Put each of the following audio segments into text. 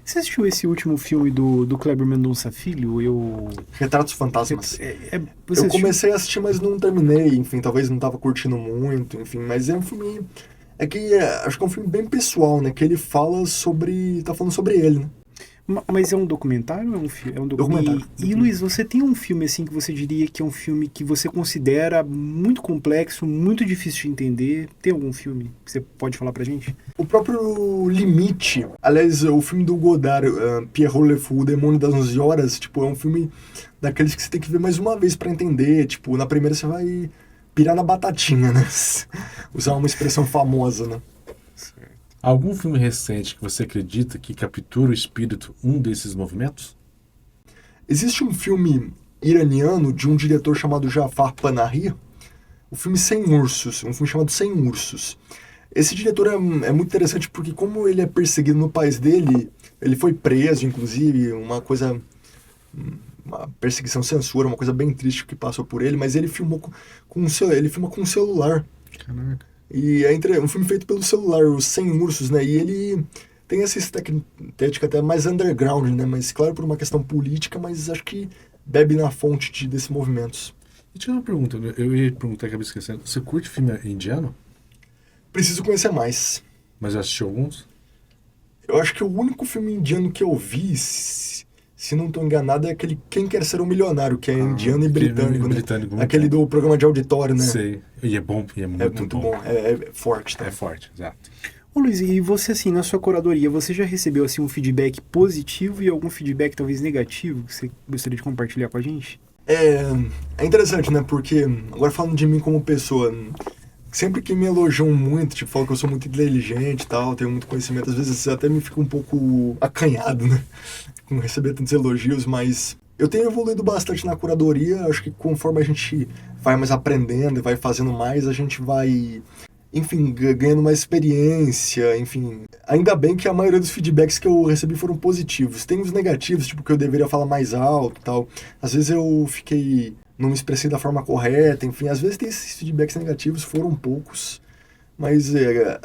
Você assistiu esse último filme do Kleber Mendonça Filho? Retratos Fantasmas. Você Eu assistiu? comecei a assistir, mas não terminei, enfim, talvez não tava curtindo muito, enfim, mas é um filme... acho que é um filme bem pessoal, né, que ele fala sobre... tá falando sobre ele, né. Mas é um documentário ou é um filme? Documentário. E Luiz, você tem um filme assim que você diria que é um filme que você considera muito complexo, muito difícil de entender? Tem algum filme que você pode falar pra gente? O próprio Limite, aliás, o filme do Godard, Pierrot Le Fou, O Demônio das 11 Horas, tipo, é um filme daqueles que você tem que ver mais uma vez pra entender, tipo, na primeira você vai pirar na batatinha, né, usar uma expressão famosa, né. Algum filme recente que você acredita que captura o espírito um desses movimentos? Existe um filme iraniano de um diretor chamado Jafar Panahi, o filme Sem Ursos, um filme chamado Sem Ursos. Esse diretor é muito interessante porque como ele é perseguido no país dele, ele foi preso, inclusive, uma perseguição, censura, uma coisa bem triste que passou por ele, mas ele filmou ele filma com um celular. Caraca. E é um filme feito pelo celular, o Sem Ursos, né? E ele tem essa estética até mais underground, né? Mas claro, por uma questão política, mas acho que bebe na fonte desses movimentos. E tinha uma pergunta, eu ia perguntar, acabei esquecendo. Você curte filme indiano? Preciso conhecer mais. Mas já assistiu alguns? Eu acho que o único filme indiano que eu vi, se não estou enganado, é aquele Quem Quer Ser um Milionário, que é indiano e britânico, né? Britânico, aquele do programa de auditório, né? Sei. E é bom, e é muito bom. É forte, tá? É forte, exato. Ô Luiz, e você assim, na sua curadoria, você já recebeu assim um feedback positivo e algum feedback talvez negativo que você gostaria de compartilhar com a gente? É interessante, né? Porque, agora falando de mim como pessoa, sempre que me elogiam muito, tipo, falam que eu sou muito inteligente e tal, tenho muito conhecimento, às vezes até me fico um pouco acanhado, né? Com receber tantos elogios, mas eu tenho evoluído bastante na curadoria, acho que conforme a gente vai mais aprendendo e vai fazendo mais, a gente vai, enfim, ganhando mais experiência, enfim. Ainda bem que a maioria dos feedbacks que eu recebi foram positivos. Tem os negativos, tipo, que eu deveria falar mais alto e tal. Às vezes eu não me expressei da forma correta, enfim. Às vezes tem esses feedbacks negativos, foram poucos. Mas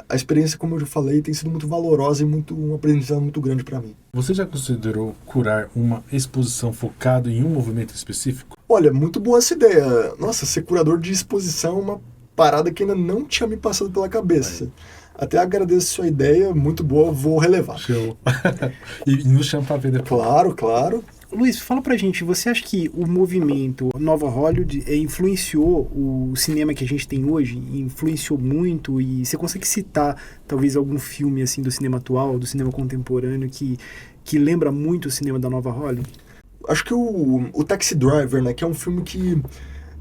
a experiência, como eu já falei, tem sido muito valorosa e um aprendizado muito grande para mim. Você já considerou curar uma exposição focada em um movimento específico? Olha, muito boa essa ideia. Nossa, ser curador de exposição é uma parada que ainda não tinha me passado pela cabeça. Até agradeço a sua ideia, muito boa, vou relevar. Show. E nos chama pra ver depois. Claro, claro. Luiz, fala pra gente, você acha que o movimento Nova Hollywood influenciou o cinema que a gente tem hoje? Influenciou muito? E você consegue citar talvez algum filme assim do cinema atual, do cinema contemporâneo que lembra muito o cinema da Nova Hollywood? Acho que o Taxi Driver, né, que é um filme que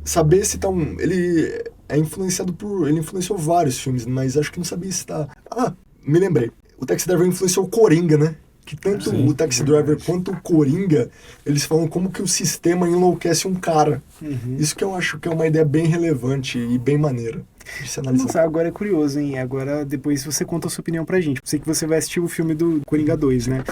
saber citar ele é influenciado ele influenciou vários filmes, mas acho que não sabia citar. Me lembrei. O Taxi Driver influenciou o Coringa, né? Que tanto o Taxi Driver quanto o Coringa, eles falam como que o sistema enlouquece um cara. Isso que eu acho que é uma ideia bem relevante e bem maneira de se analisar. Nossa, agora é curioso, hein? Agora depois você conta a sua opinião pra gente. Sei que você vai assistir o filme do Coringa 2, né?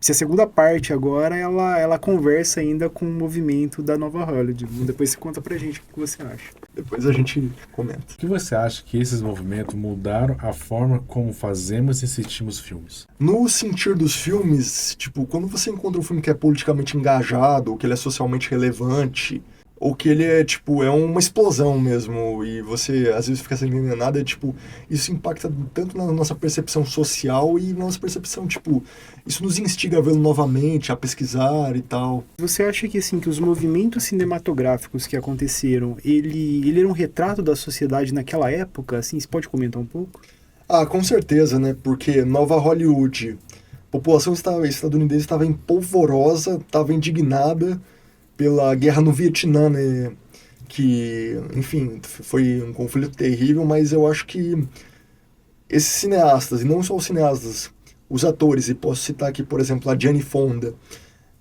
Se a segunda parte agora, ela conversa ainda com o movimento da Nova Hollywood. Depois você conta pra gente o que você acha. Depois a gente comenta. O que você acha que esses movimentos mudaram a forma como fazemos e assistimos filmes? No sentir dos filmes, tipo, quando você encontra um filme que é politicamente engajado, ou que ele é socialmente relevante, ou que ele é, tipo, é uma explosão mesmo, e você às vezes fica sem entender nada, tipo, isso impacta tanto na nossa percepção social e na nossa percepção, tipo, isso nos instiga a vê-lo novamente, a pesquisar e tal. Você acha que, assim, que os movimentos cinematográficos que aconteceram, ele era um retrato da sociedade naquela época? Assim, você pode comentar um pouco? Com certeza, né, porque Nova Hollywood, a população estadunidense estava empolvorosa, estava indignada pela guerra no Vietnã, né, que, enfim, foi um conflito terrível, mas eu acho que esses cineastas, e não só os cineastas, os atores, e posso citar aqui, por exemplo, a Jane Fonda,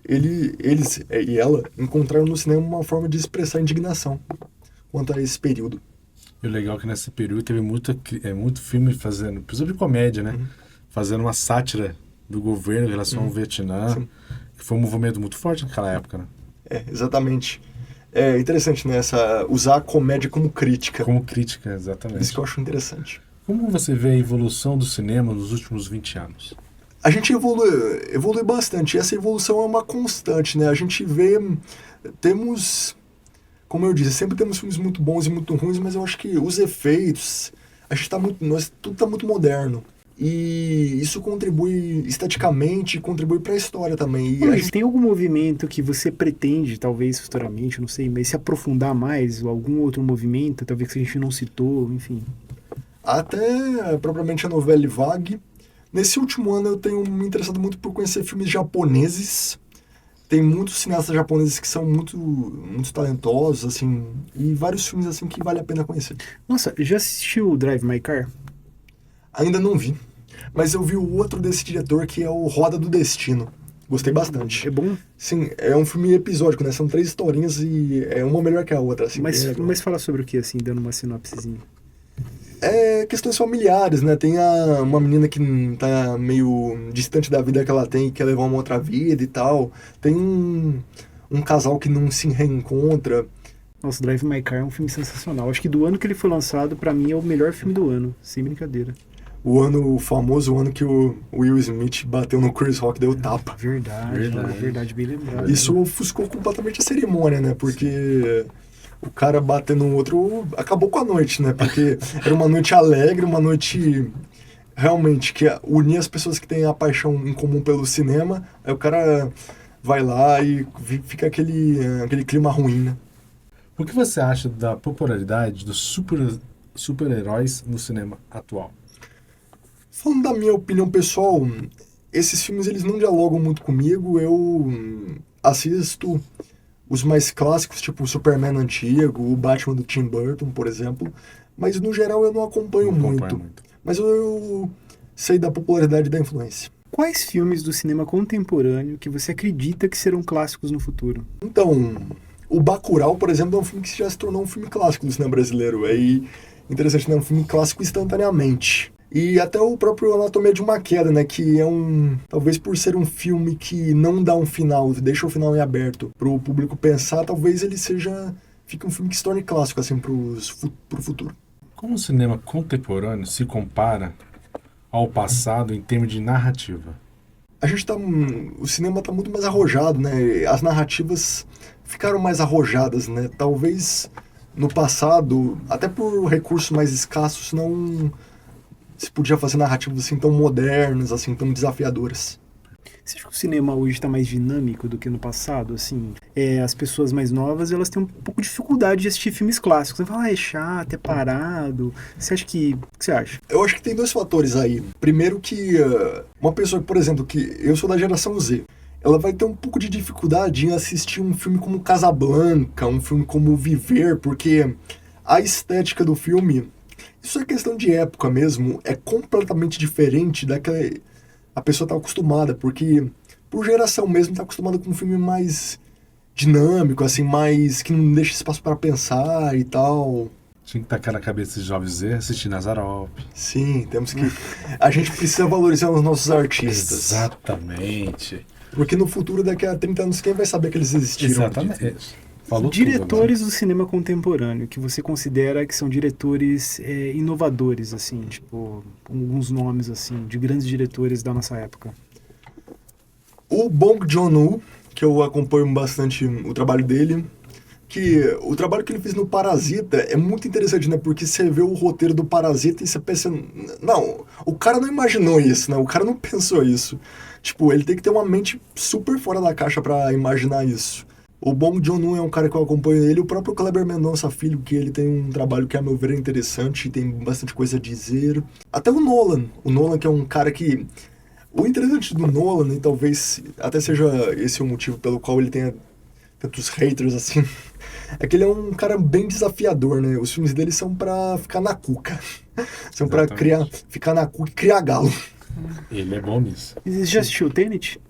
eles e ela encontraram no cinema uma forma de expressar indignação quanto a esse período. E o legal é que nesse período teve muito filme fazendo, principalmente de comédia, né? fazendo uma sátira do governo em relação ao Vietnã, que foi um movimento muito forte naquela época, né? Exatamente. É interessante, né? Usar a comédia como crítica. Como crítica, exatamente. Isso que eu acho interessante. Como você vê a evolução do cinema nos últimos 20 anos? A gente evolui bastante. E essa evolução é uma constante, né? A gente vê... Temos... Como eu disse, sempre temos filmes muito bons e muito ruins, mas eu acho que os efeitos... A gente tudo tá muito moderno. E isso contribui esteticamente, contribui para a história também. E Mas tem algum movimento que você pretende, talvez futuramente, não sei, mas se aprofundar mais, ou algum outro movimento, talvez que a gente não citou, enfim? Até propriamente a novela Vague. Nesse último ano eu tenho me interessado muito por conhecer filmes japoneses. Tem muitos cineastas japoneses que são muito talentosos, assim, e vários filmes assim que vale a pena conhecer. Nossa, já assistiu Drive My Car? Ainda não vi, mas eu vi o outro desse diretor que é o Roda do Destino. Gostei bastante. É bom? Sim, é um filme episódico, né? São 3 historinhas e é uma melhor que a outra, assim. Mas fala sobre o que, assim, dando uma sinopsezinha? É questões familiares, né? Tem uma menina que tá meio distante da vida que ela tem e quer levar uma outra vida e tal. Tem um casal que não se reencontra. Nossa, Drive My Car é um filme sensacional. Acho que do ano que ele foi lançado, pra mim, é o melhor filme do ano, sem brincadeira. O famoso ano que o Will Smith bateu no Chris Rock, deu tapa. Verdade, bem lembrado. Isso ofuscou completamente a cerimônia, né? Porque o cara batendo no outro acabou com a noite, né? Porque era uma noite alegre, uma noite realmente que unia as pessoas que têm a paixão em comum pelo cinema. Aí o cara vai lá e fica aquele clima ruim, né? O que você acha da popularidade dos super-heróis no cinema atual? Falando da minha opinião pessoal, esses filmes eles não dialogam muito comigo. Eu assisto os mais clássicos, tipo o Superman antigo, o Batman do Tim Burton, por exemplo. Mas no geral eu não acompanho muito. Mas eu sei da popularidade e da influência. Quais filmes do cinema contemporâneo que você acredita que serão clássicos no futuro? Então, o Bacurau, por exemplo, é um filme que já se tornou um filme clássico do cinema brasileiro. É interessante, né? Um filme clássico instantaneamente. E até o próprio Anatomia de uma Queda, né? Que é talvez por ser um filme que não dá um final, deixa o final em aberto pro público pensar, talvez ele fique um filme que se torne clássico, assim, pro futuro. Como o cinema contemporâneo se compara ao passado em termos de narrativa? O cinema tá muito mais arrojado, né? As narrativas ficaram mais arrojadas, né? Talvez no passado, até por recursos mais escassos, não se podia fazer narrativas assim tão modernas, assim, tão desafiadoras. Você acha que o cinema hoje está mais dinâmico do que no passado? Assim, as pessoas mais novas, elas têm um pouco de dificuldade de assistir filmes clássicos. Você fala, é chato, é parado. Você acha o que você acha? Eu acho que tem 2 fatores aí. Primeiro que uma pessoa, por exemplo, que eu sou da geração Z, ela vai ter um pouco de dificuldade em assistir um filme como Casablanca, um filme como Viver, porque a estética do filme, isso é questão de época mesmo, é completamente diferente daquela a pessoa tá acostumada, porque por geração mesmo tá acostumada com um filme mais dinâmico, assim, mais que não deixa espaço para pensar e tal. Tinha que tacar na cabeça de jovens Z assistir Nazarov. Sim, a gente precisa valorizar os nossos artistas. Exatamente. Porque no futuro, daqui a 30 anos, quem vai saber que eles existiram? Exatamente. Falou diretores tudo, do cinema contemporâneo que você considera que são diretores inovadores, assim, tipo, alguns nomes, assim, de grandes diretores da nossa época. O Bong Joon-ho, que eu acompanho bastante o trabalho dele, que o trabalho que ele fez no Parasita é muito interessante, né? Porque você vê o roteiro do Parasita e você pensa... Não, o cara não imaginou isso, né? O cara não pensou isso. Tipo, ele tem que ter uma mente super fora da caixa pra imaginar isso. O Bong Joon-ho é um cara que eu acompanho ele, o próprio Kleber Mendonça Filho, que ele tem um trabalho que, a meu ver, é interessante, tem bastante coisa a dizer. Até o Nolan que é um cara que... O interessante do Nolan, e talvez até seja esse o motivo pelo qual ele tenha tantos haters, assim, é que ele é um cara bem desafiador, né? Os filmes dele são pra ficar na cuca. São pra ficar na cuca e criar galo. Ele é bom nisso. Você já assistiu Tenet?